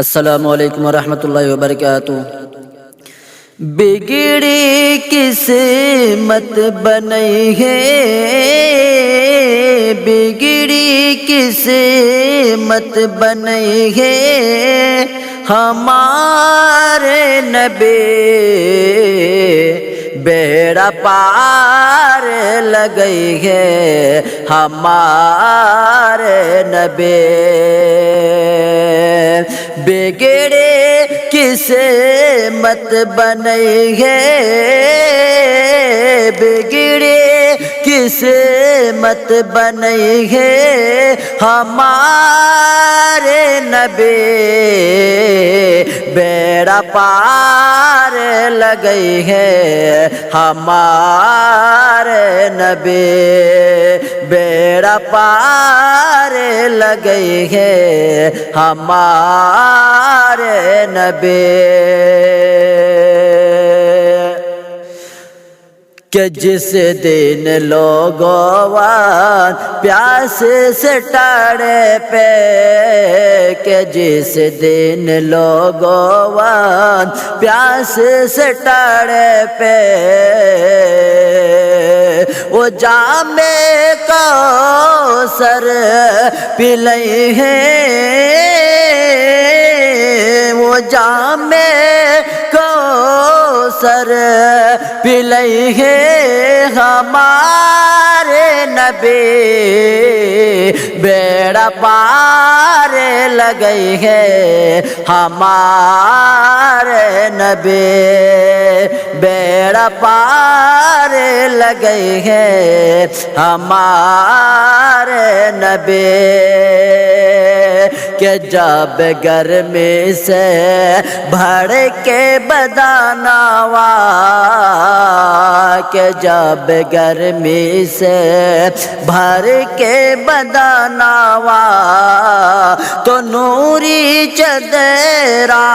السلام علیکم ورحمۃ اللہ وبرکاتہ۔ بگڑی قسمت بنئی ہے، بگڑی قسمت بنئی ہے، ہمارے نبی بیڑا پار لگئی ہے، ہمارے نبی بگڑے قسمت بنئی ہے، بگڑے قسمت بنئی ہے، ہمارے نبی بیڑا پار لگئی ہے، ہمارے نبی بیڑا پار لگئی ہے، ہمارے نبی کہ جس دن لوگوں پیاس سے ٹڑے پہ، کہ جس دن لوگوں پیاس سے ٹڑے پہ، وہ جام کوثر پلئی ہے، وہ جام کوثر پلئی ہے، ہمارے نبی بیڑا پار لگئی ہے، ہمارے نبی بیڑا پار لگئی ہے، ہمارے نبی کہ جب گرمی سے بھڑ کے بدنوا، کہ جب گرمی سے بھر کے بدنوا، تو نوری چدرا،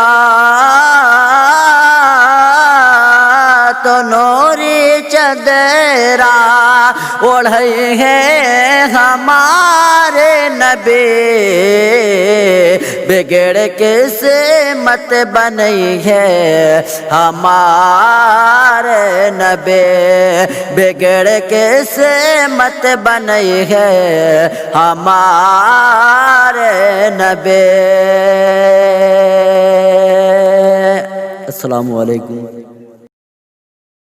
تو نوری چدرا اوڑھئی ہے، ہمارے نبی بگڑ قسمت بنئی ہے، ہمارے نبی بگڑ قسمت بنئی ہے، ہمارے نبی۔ السلام علیکم۔